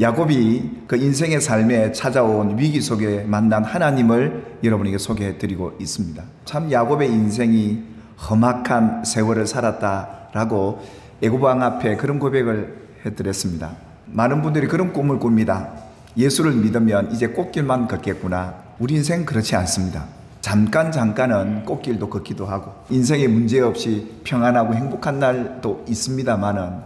야곱이 그 인생의 삶에 찾아온 위기 속에 만난 하나님을 여러분에게 소개해 드리고 있습니다. 참 야곱의 인생이 험악한 세월을 살았다라고 애굽왕 앞에 그런 고백을 해드렸습니다. 많은 분들이 그런 꿈을 꿉니다. 예수를 믿으면 이제 꽃길만 걷겠구나. 우리 인생 그렇지 않습니다. 잠깐은 꽃길도 걷기도 하고 인생에 문제없이 평안하고 행복한 날도 있습니다만은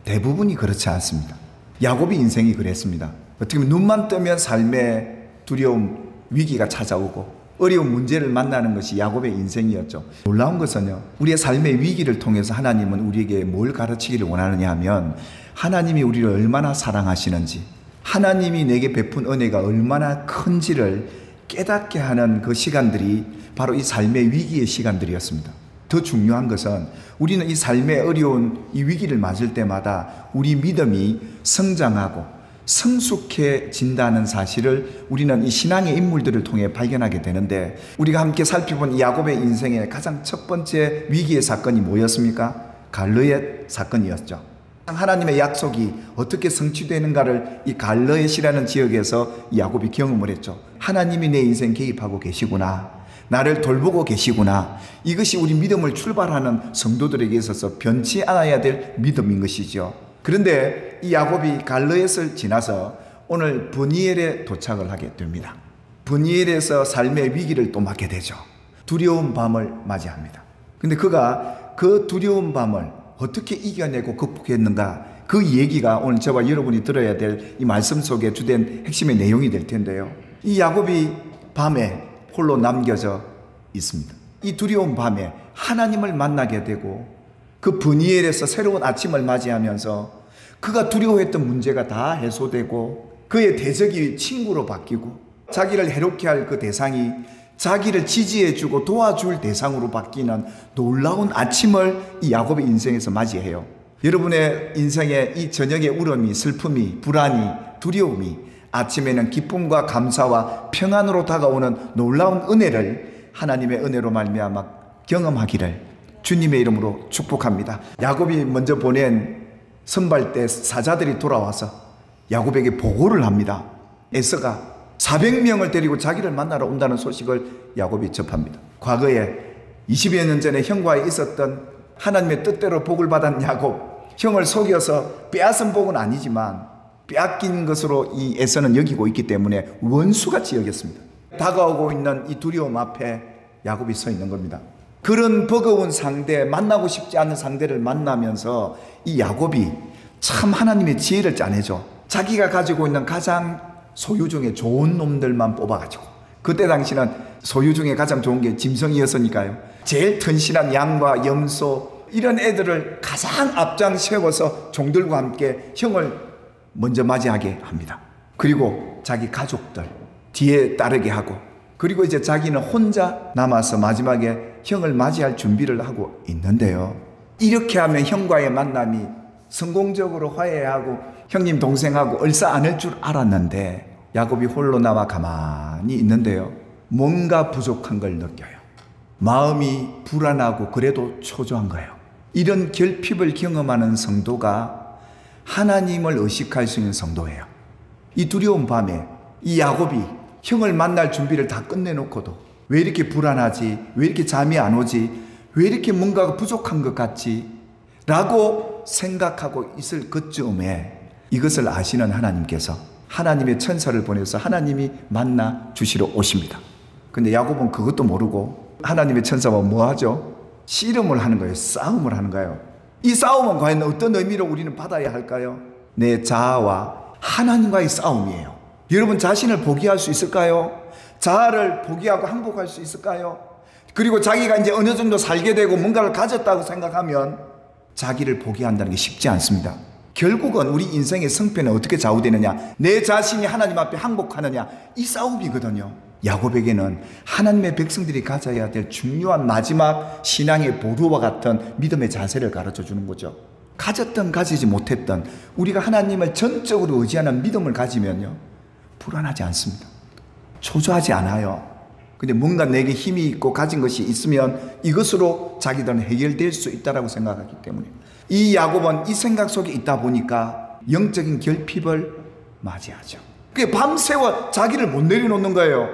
대부분이 그렇지 않습니다. 야곱의 인생이 그랬습니다. 어떻게 보면 눈만 뜨면 삶의 두려움, 위기가 찾아오고 어려운 문제를 만나는 것이 야곱의 인생이었죠. 놀라운 것은요, 우리의 삶의 위기를 통해서 하나님은 우리에게 뭘 가르치기를 원하느냐 하면 하나님이 우리를 얼마나 사랑하시는지, 하나님이 내게 베푼 은혜가 얼마나 큰지를 깨닫게 하는 그 시간들이 바로 이 삶의 위기의 시간들이었습니다. 더 중요한 것은 우리는 이 삶의 어려운 이 위기를 맞을 때마다 우리 믿음이 성장하고 성숙해진다는 사실을 우리는 이 신앙의 인물들을 통해 발견하게 되는데, 우리가 함께 살펴본 이 야곱의 인생의 가장 첫 번째 위기의 사건이 뭐였습니까? 갈르앗 사건이었죠. 하나님의 약속이 어떻게 성취되는가를 이 갈르앗이라는 지역에서 야곱이 경험을 했죠. 하나님이 내 인생 개입하고 계시구나, 나를 돌보고 계시구나. 이것이 우리 믿음을 출발하는 성도들에게 있어서 변치 않아야 될 믿음인 것이죠. 그런데 이 야곱이 갈르앗을 지나서 오늘 브니엘에 도착을 하게 됩니다. 브니엘에서 삶의 위기를 또 맞게 되죠. 두려운 밤을 맞이합니다. 근데 그가 그 두려운 밤을 어떻게 이겨내고 극복했는가, 그 얘기가 오늘 저와 여러분이 들어야 될 이 말씀 속에 주된 핵심의 내용이 될 텐데요. 이 야곱이 밤에 홀로 남겨져 있습니다. 이 두려운 밤에 하나님을 만나게 되고 그 브니엘에서 새로운 아침을 맞이하면서 그가 두려워했던 문제가 다 해소되고 그의 대적이 친구로 바뀌고 자기를 해롭게 할 그 대상이 자기를 지지해주고 도와줄 대상으로 바뀌는 놀라운 아침을 이 야곱의 인생에서 맞이해요. 여러분의 인생에 이 저녁의 울음이, 슬픔이, 불안이, 두려움이 아침에는 기쁨과 감사와 평안으로 다가오는 놀라운 은혜를 하나님의 은혜로 말미암아 경험하기를 주님의 이름으로 축복합니다. 야곱이 먼저 보낸 선발대 사자들이 돌아와서 야곱에게 보고를 합니다. 에서가 400명을 데리고 자기를 만나러 온다는 소식을 야곱이 접합니다. 과거에 20여 년 전에 형과에 있었던 하나님의 뜻대로 복을 받은 야곱, 형을 속여서 빼앗은 복은 아니지만 빼앗긴 것으로 이 에서는 여기고 있기 때문에 원수같이 여겼습니다. 다가오고 있는 이 두려움 앞에 야곱이 서 있는 겁니다. 그런 버거운 상대, 만나고 싶지 않은 상대를 만나면서 이 야곱이 참 하나님의 지혜를 짜내죠. 자기가 가지고 있는 가장 소유 중에 좋은 놈들만 뽑아가지고, 그때 당시는 소유 중에 가장 좋은 게 짐승이었으니까요. 제일 튼실한 양과 염소, 이런 애들을 가장 앞장 세워서 종들과 함께 형을 먼저 맞이하게 합니다. 그리고 자기 가족들 뒤에 따르게 하고, 그리고 이제 자기는 혼자 남아서 마지막에 형을 맞이할 준비를 하고 있는데요. 이렇게 하면 형과의 만남이 성공적으로 화해하고 형님 동생하고 얼싸 안을 줄 알았는데 야곱이 홀로 남아 가만히 있는데요. 뭔가 부족한 걸 느껴요. 마음이 불안하고 그래도 초조한 거예요. 이런 결핍을 경험하는 성도가 하나님을 의식할 수 있는 성도예요. 이 두려운 밤에 이 야곱이 형을 만날 준비를 다 끝내놓고도 왜 이렇게 불안하지? 왜 이렇게 잠이 안 오지? 왜 이렇게 뭔가가 부족한 것 같지? 라고 생각하고 있을 그쯤에 이것을 아시는 하나님께서 하나님의 천사를 보내서 하나님이 만나 주시러 오십니다. 근데 야곱은 그것도 모르고 하나님의 천사와 뭐 하죠? 씨름을 하는 거예요. 싸움을 하는 거예요. 이 싸움은 과연 어떤 의미로 우리는 받아야 할까요? 내 자아와 하나님과의 싸움이에요. 여러분 자신을 포기할 수 있을까요? 자아를 포기하고 항복할 수 있을까요? 그리고 자기가 이제 어느 정도 살게 되고 뭔가를 가졌다고 생각하면 자기를 포기한다는 게 쉽지 않습니다. 결국은 우리 인생의 성패는 어떻게 좌우되느냐, 내 자신이 하나님 앞에 항복하느냐, 이 싸움이거든요. 야곱에게는 하나님의 백성들이 가져야 될 중요한 마지막 신앙의 보루와 같은 믿음의 자세를 가르쳐 주는 거죠. 가졌던 가지지 못했던 우리가 하나님을 전적으로 의지하는 믿음을 가지면요, 불안하지 않습니다. 초조하지 않아요. 근데 뭔가 내게 힘이 있고 가진 것이 있으면 이것으로 자기들은 해결될 수 있다고 생각하기 때문에 이 야곱은 이 생각 속에 있다 보니까 영적인 결핍을 맞이하죠. 그게 밤새워 자기를 못 내려놓는 거예요.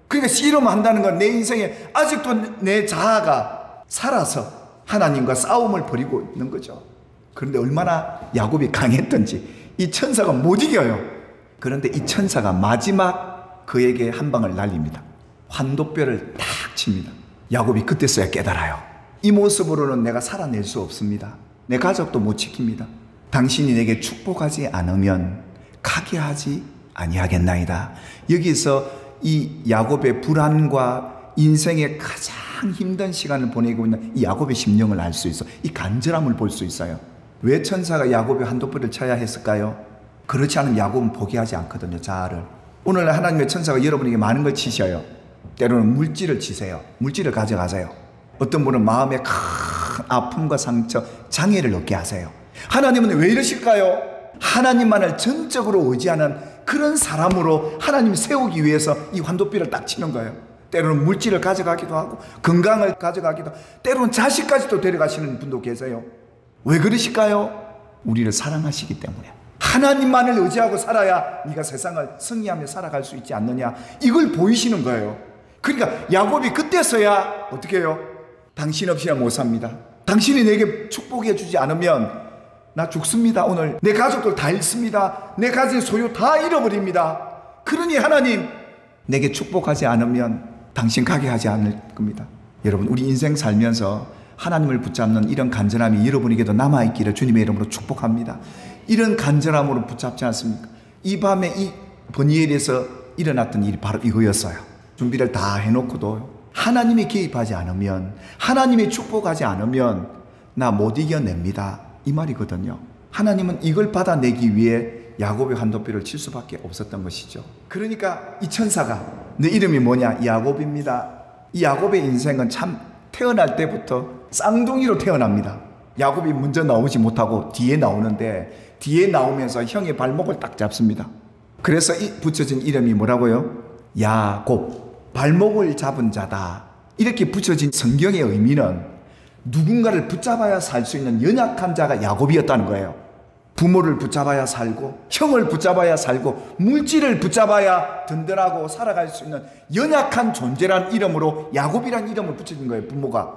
그러니까 씨름한다는 건 내 인생에 아직도 내 자아가 살아서 하나님과 싸움을 벌이고 있는 거죠. 그런데 얼마나 야곱이 강했던지 이 천사가 못 이겨요. 그런데 이 천사가 마지막 그에게 한 방을 날립니다. 환도뼈를 탁 칩니다. 야곱이 그때서야 깨달아요. 이 모습으로는 내가 살아낼 수 없습니다. 내 가족도 못 지킵니다. 당신이 내게 축복하지 않으면 가게 하지 아니하겠나이다. 여기서 이 야곱의 불안과 인생의 가장 힘든 시간을 보내고 있는 이 야곱의 심령을 알 수 있어. 이 간절함을 볼 수 있어요. 왜 천사가 야곱의 환도뼈를 쳐야 했을까요? 그렇지 않으면 야곱은 포기하지 않거든요. 자아를. 오늘 하나님의 천사가 여러분에게 많은 걸 치셔요. 때로는 물질을 치세요. 물질을 가져가세요. 어떤 분은 마음에 큰 아픔과 상처, 장애를 얻게 하세요. 하나님은 왜 이러실까요? 하나님만을 전적으로 의지하는 그런 사람으로 하나님 세우기 위해서 이 환도뼈를 딱 치는 거예요. 때로는 물질을 가져가기도 하고 건강을 가져가기도 하고 때로는 자식까지도 데려가시는 분도 계세요. 왜 그러실까요? 우리를 사랑하시기 때문에. 하나님만을 의지하고 살아야 네가 세상을 승리하며 살아갈 수 있지 않느냐, 이걸 보이시는 거예요. 그러니까 야곱이 그때서야 어떻게 해요? 당신 없이는 못 삽니다. 당신이 내게 축복해 주지 않으면 나 죽습니다. 오늘 내 가족들 다 잃습니다. 내 가진 소유 다 잃어버립니다. 그러니 하나님 내게 축복하지 않으면 당신 가게 하지 않을 겁니다. 여러분, 우리 인생 살면서 하나님을 붙잡는 이런 간절함이 여러분에게도 남아있기를 주님의 이름으로 축복합니다. 이런 간절함으로 붙잡지 않습니까? 이 밤에 이 버니엘에서 일어났던 일이 바로 이거였어요. 준비를 다 해놓고도 하나님이 개입하지 않으면, 하나님이 축복하지 않으면 나 못 이겨냅니다, 이 말이거든요. 하나님은 이걸 받아내기 위해 야곱의 환도뼈를 칠 수밖에 없었던 것이죠. 그러니까 이 천사가, 내 이름이 뭐냐? 야곱입니다. 이 야곱의 인생은 참 태어날 때부터 쌍둥이로 태어납니다. 야곱이 먼저 나오지 못하고 뒤에 나오는데, 뒤에 나오면서 형의 발목을 딱 잡습니다. 그래서 이 붙여진 이름이 뭐라고요? 야곱, 발목을 잡은 자다. 이렇게 붙여진 성경의 의미는 누군가를 붙잡아야 살 수 있는 연약한 자가 야곱이었다는 거예요. 부모를 붙잡아야 살고, 형을 붙잡아야 살고, 물질을 붙잡아야 든든하고 살아갈 수 있는 연약한 존재란 이름으로 야곱이란 이름을 붙여진 거예요, 부모가.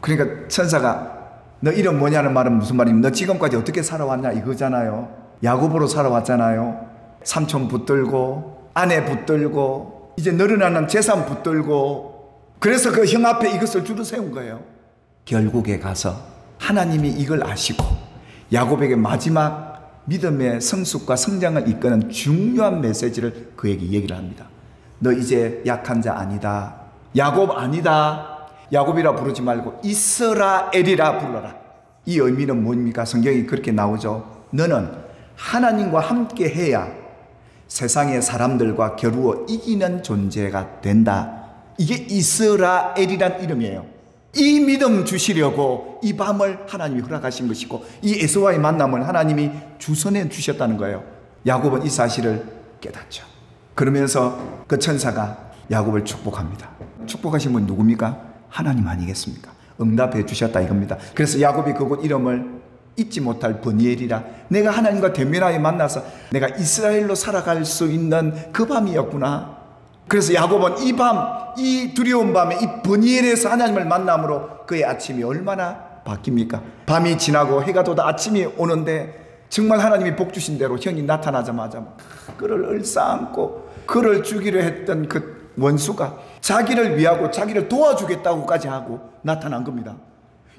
그러니까 천사가 너 이름 뭐냐는 말은 무슨 말이면 너 지금까지 어떻게 살아왔냐 이거잖아요. 야곱으로 살아왔잖아요. 삼촌 붙들고, 아내 붙들고, 이제 늘어나는 재산 붙들고, 그래서 그 형 앞에 이것을 줄을 세운 거예요. 결국에 가서 하나님이 이걸 아시고 야곱에게 마지막 믿음의 성숙과 성장을 이끄는 중요한 메시지를 그에게 얘기를 합니다. 너 이제 약한 자 아니다. 야곱 아니다. 야곱이라 부르지 말고 이스라엘이라 불러라. 이 의미는 뭡니까? 성경이 그렇게 나오죠. 너는 하나님과 함께 해야 세상의 사람들과 겨루어 이기는 존재가 된다. 이게 이스라엘이란 이름이에요. 이 믿음 주시려고 이 밤을 하나님이 허락하신 것이고, 이 에서와의 만남을 하나님이 주선해 주셨다는 거예요. 야곱은 이 사실을 깨닫죠. 그러면서 그 천사가 야곱을 축복합니다. 축복하신 분 누굽니까? 하나님 아니겠습니까? 응답해 주셨다 이겁니다. 그래서 야곱이 그곳 이름을 잊지 못할 버니엘이라, 내가 하나님과 대면하여 만나서 내가 이스라엘로 살아갈 수 있는 그 밤이었구나. 그래서 야곱은 이 밤, 이 두려운 밤에 이 버니엘에서 하나님을 만남으로 그의 아침이 얼마나 바뀝니까? 밤이 지나고 해가 돋아 아침이 오는데 정말 하나님이 복 주신 대로 형이 나타나자마자 그를 얼싸안고 그를 죽이려 했던 그 원수가 자기를 위하고 자기를 도와주겠다고까지 하고 나타난 겁니다.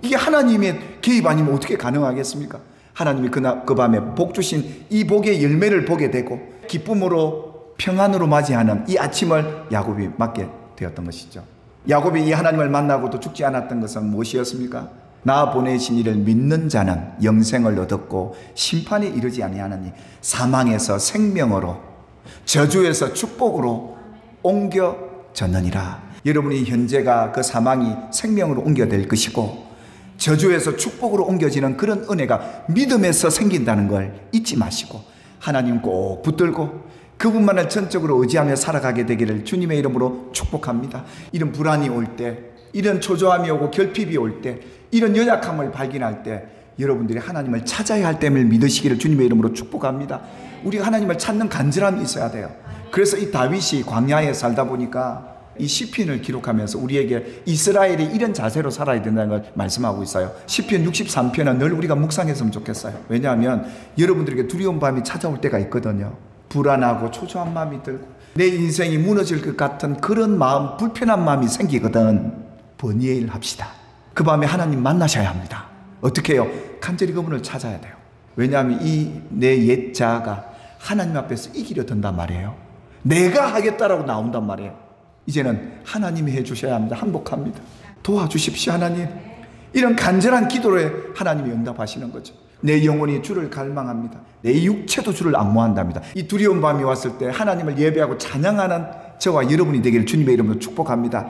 이게 하나님의 개입 아니면 어떻게 가능하겠습니까? 하나님이 그 밤에 복 주신 이 복의 열매를 보게 되고 기쁨으로 평안으로 맞이하는 이 아침을 야곱이 맞게 되었던 것이죠. 야곱이 이 하나님을 만나고도 죽지 않았던 것은 무엇이었습니까? 나 보내신 이를 믿는 자는 영생을 얻었고 심판에 이르지 아니하느니 사망에서 생명으로, 저주에서 축복으로 옮겨졌느니라. 여러분이 현재가 그 사망이 생명으로 옮겨될 것이고 저주에서 축복으로 옮겨지는 그런 은혜가 믿음에서 생긴다는 걸 잊지 마시고 하나님 꼭 붙들고 그분만을 전적으로 의지하며 살아가게 되기를 주님의 이름으로 축복합니다. 이런 불안이 올 때, 이런 초조함이 오고 결핍이 올 때, 이런 연약함을 발견할 때 여러분들이 하나님을 찾아야 할 땜을 믿으시기를 주님의 이름으로 축복합니다. 우리가 하나님을 찾는 간절함이 있어야 돼요. 그래서 이 다윗이 광야에 살다 보니까 이 시편을 기록하면서 우리에게 이스라엘이 이런 자세로 살아야 된다는 걸 말씀하고 있어요. 시편 63편은 늘 우리가 묵상했으면 좋겠어요. 왜냐하면 여러분들에게 두려운 밤이 찾아올 때가 있거든요. 불안하고 초조한 마음이 들고 내 인생이 무너질 것 같은 그런 마음, 불편한 마음이 생기거든. 번예일 합시다. 그 밤에 하나님 만나셔야 합니다. 어떻게 해요? 간절히 그분을 찾아야 돼요. 왜냐하면 이 내 옛 자아가 하나님 앞에서 이기려 든단 말이에요. 내가 하겠다라고 나온단 말이에요. 이제는 하나님이 해주셔야 합니다. 항복합니다. 도와주십시오 하나님. 이런 간절한 기도에 하나님이 응답하시는 거죠. 내 영혼이 주를 갈망합니다. 내 육체도 주를 앙모한답니다. 이 두려운 밤이 왔을 때 하나님을 예배하고 찬양하는 저와 여러분이 되기를 주님의 이름으로 축복합니다.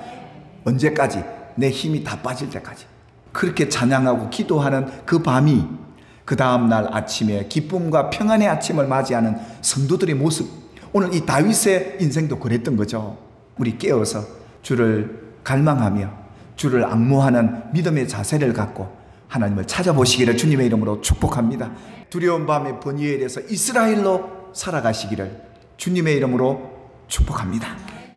언제까지? 내 힘이 다 빠질 때까지. 그렇게 찬양하고 기도하는 그 밤이 그 다음날 아침에 기쁨과 평안의 아침을 맞이하는 성도들의 모습. 오늘 이 다윗의 인생도 그랬던 거죠. 우리 깨어서 주를 갈망하며 주를 앙모하는 믿음의 자세를 갖고 하나님을 찾아보시기를 주님의 이름으로 축복합니다. 두려운 밤의 번예일에서 이스라엘로 살아가시기를 주님의 이름으로 축복합니다.